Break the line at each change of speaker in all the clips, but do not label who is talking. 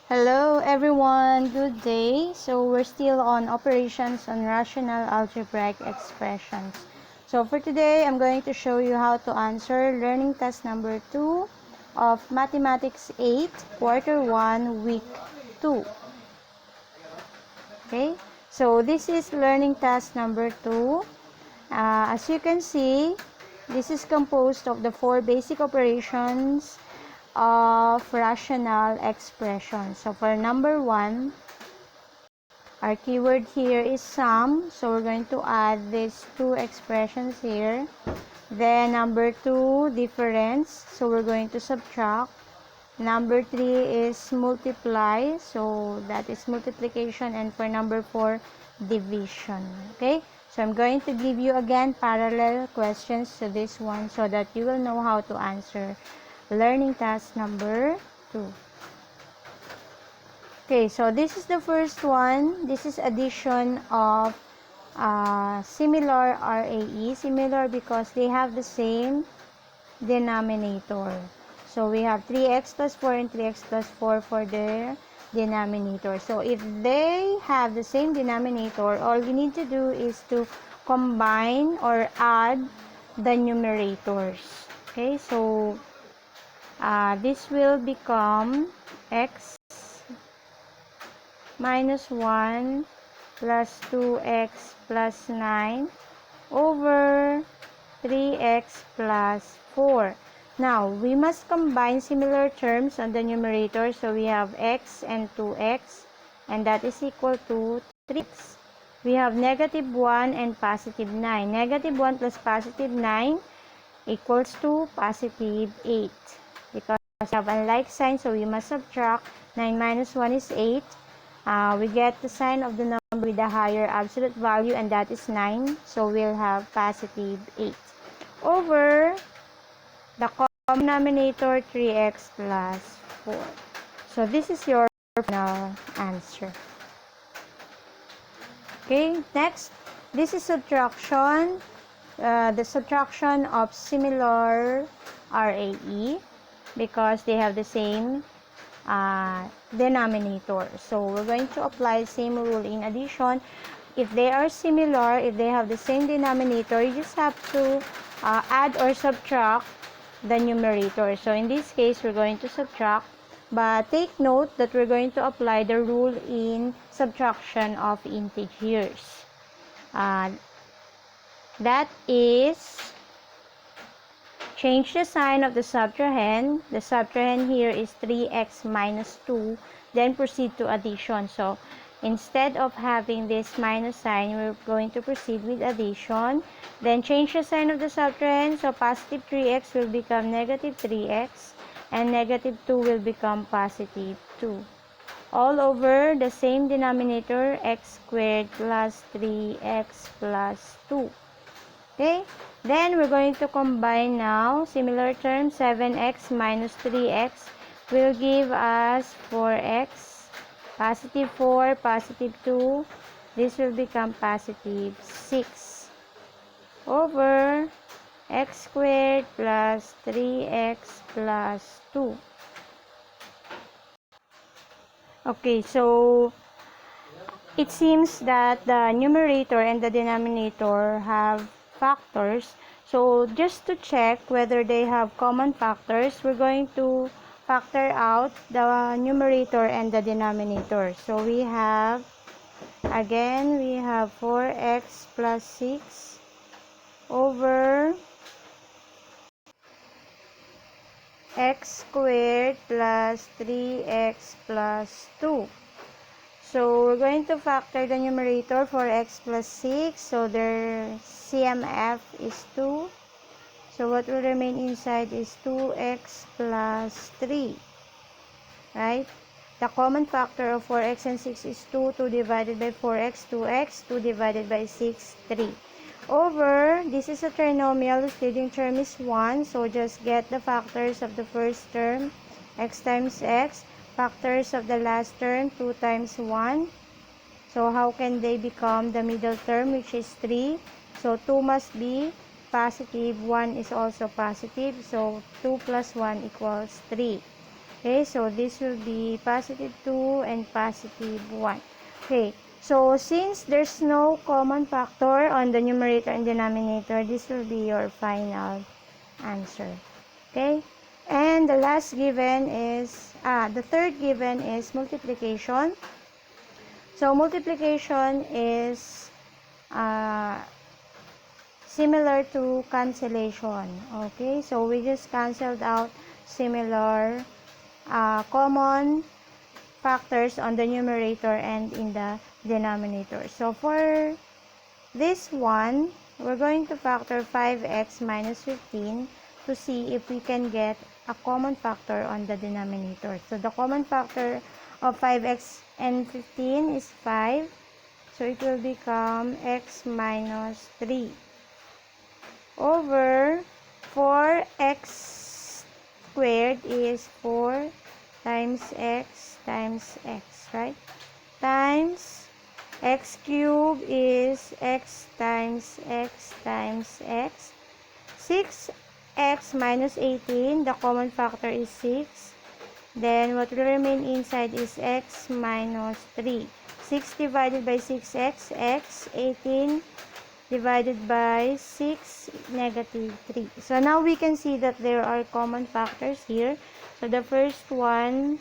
Hello everyone, good day. So we're still on operations on rational algebraic expressions. So for today, I'm going to show you how to answer learning test number 2 of Mathematics 8, Quarter 1, Week 2. Okay, so this is learning test number 2. As you can see, this is composed of the 4 basic operations of rational expression. So for number 1, our keyword here is sum. So we're going to add these 2 expressions here. Then number 2, difference. So we're going to subtract. Number 3 is multiply. So that is multiplication. And for number 4, division. Okay? So I'm going to give you again parallel questions to this one so that you will know how to answer learning task number 2. Okay, so this is the first one. This is addition of similar RAE. Similar because they have the same denominator. So we have 3x plus 4 and 3x plus 4 for their denominator. So if they have the same denominator, all you need to do is to combine or add the numerators. Okay, so this will become x minus 1 plus 2x plus 9 over 3x plus 4. Now, we must combine similar terms on the numerator. So, we have x and 2x, and that is equal to 3x. We have negative 1 and positive 9. Negative 1 plus positive 9 equals to positive 8. Because we have unlike sign, so we must subtract. 9 minus 1 is 8. We get the sign of the number with a higher absolute value, and that is 9. So we'll have positive 8 over the common denominator 3x plus 4. So this is your final answer. Okay, next, this is subtraction. The subtraction of similar RAE because they have the same denominator. So we're going to apply the same rule in addition. If they are similar, if they have the same denominator, you just have to add or subtract the numerator. So in this case, we're going to subtract, but take note that we're going to apply the rule in subtraction of integers. That is, change the sign of the subtrahend. The subtrahend here is 3x minus 2. Then proceed to addition. So, instead of having this minus sign, we're going to proceed with addition. Then change the sign of the subtrahend. So, positive 3x will become negative 3x. And negative 2 will become positive 2. All over the same denominator, x squared plus 3x plus 2. Okay, then we're going to combine now similar terms. 7x minus 3x will give us 4x, positive 4, positive 2. This will become positive 6 over x squared plus 3x plus 2. Okay, so it seems that the numerator and the denominator have factors. So just to check whether they have common factors, we're going to factor out the numerator and the denominator. So we have, again, we have 4x plus 6 over x squared plus 3x plus 2. So, we're going to factor the numerator for x plus 6. So, their CMF is 2. So, what will remain inside is 2x plus 3. Right? The common factor of 4x and 6 is 2. 2 divided by 4x, 2x. 2 divided by 6, 3. Over, this is a trinomial. The leading term is 1. So, just get the factors of the first term. X times x. Factors of the last term, 2 times 1. So, how can they become the middle term, which is 3? So, 2 must be positive, 1 is also positive. So, 2 plus 1 equals 3. Okay, so this will be positive 2 and positive 1. Okay, so since there's no common factor on the numerator and denominator, this will be your final answer. Okay, and the last given is, the third given is multiplication. So multiplication is similar to cancellation. Okay, so we just canceled out similar common factors on the numerator and in the denominator. So for this one, we're going to factor 5x minus 15 to see if we can get a common factor on the denominator. So the common factor of 5x and 15 is 5. So it will become x minus 3 over 4x squared is 4 times x, right? Times x cubed is x times x times x. 6x minus 18, the common factor is 6. Then what will remain inside is x minus 3. 6 divided by 6x, x. 18 divided by 6, negative 3. So now we can see that there are common factors here. So the first one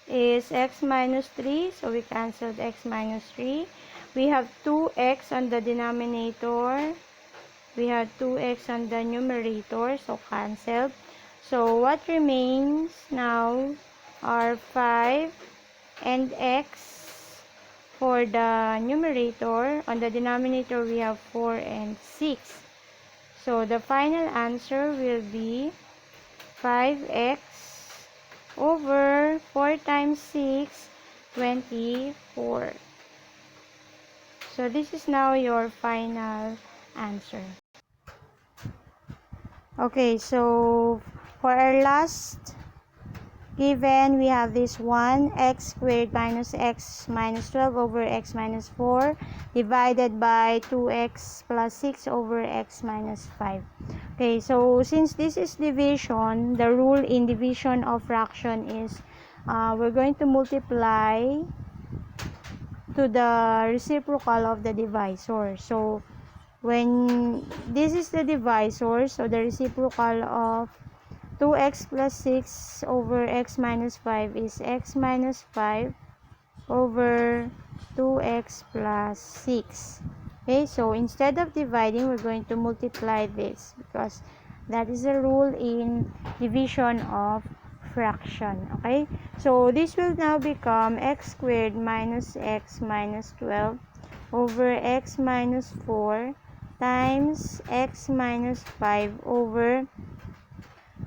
is x minus 3. So we canceled x minus 3. We have 2x on the denominator. We have 2x on the numerator. So canceled. So what remains now are 5 and x for the numerator. On the denominator, we have 4 and 6. So the final answer will be 5x over 4 times 6, 24. So this is now your final answer. Okay, so for our last given, we have this one, x squared minus x minus 12 over x minus 4 divided by 2x plus 6 over x minus 5. Okay, so since this is division, the rule in division of fraction is we're going to multiply to the reciprocal of the divisor. So when this is the divisor, so the reciprocal of 2x plus 6 over x minus 5 is x minus 5 over 2x plus 6. Okay, so instead of dividing, we're going to multiply this because that is a rule in division of fraction. Okay, so this will now become x squared minus x minus 12 over x minus 4 times x minus 5 over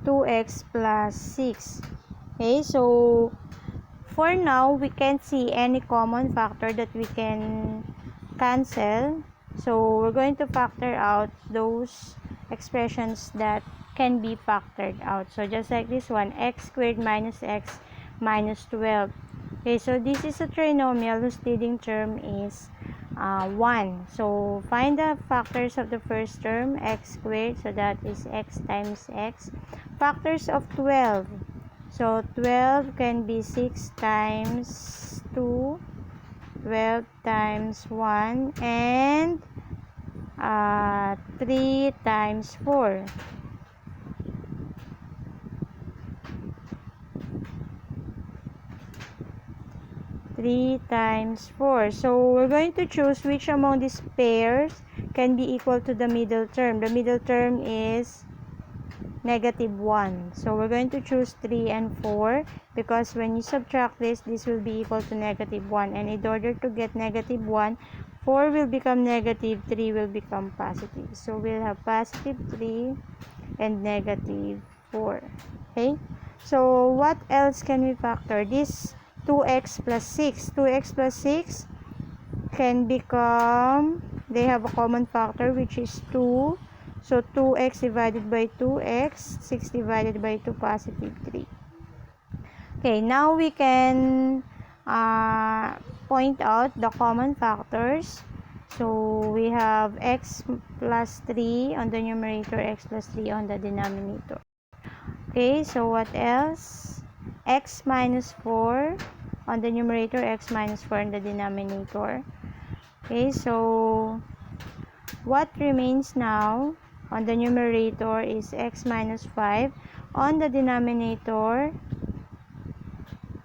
2x plus 6. Okay, so for now, we can't see any common factor that we can cancel. So we're going to factor out those expressions that can be factored out. So just like this one, x squared minus x minus 12. Okay, so this is a trinomial whose leading term is 1. So find the factors of the first term, x squared. So that is x times x. Factors of 12. So 12 can be 6 times 2, 12 times 1, and 3 times 4. So we're going to choose which among these pairs can be equal to the middle term. The middle term is negative 1. So we're going to choose 3 and 4 because when you subtract this will be equal to negative 1. And in order to get negative 1, 4 will become negative, 3 will become positive. So we'll have positive 3 and negative 4. Okay? So what else can we factor? This 2x plus 6. 2x plus 6 can become, they have a common factor which is 2. So 2x divided by 2x, 6 divided by 2, positive 3. Okay, now we can point out the common factors. So we have x plus 3 on the numerator, x plus 3 on the denominator. Okay, so what else? x minus 4 on the numerator, x minus 4 in the denominator. Okay, so what remains now on the numerator is x minus 5. On the denominator,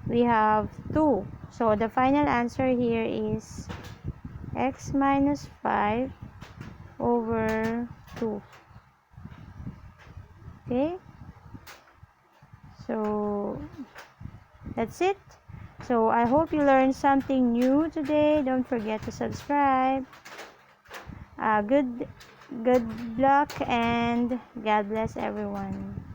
we have 2. So the final answer here is x minus 5 over 2. Okay, so that's it. So I hope you learned something new today. Don't forget to subscribe. Good luck and God bless everyone.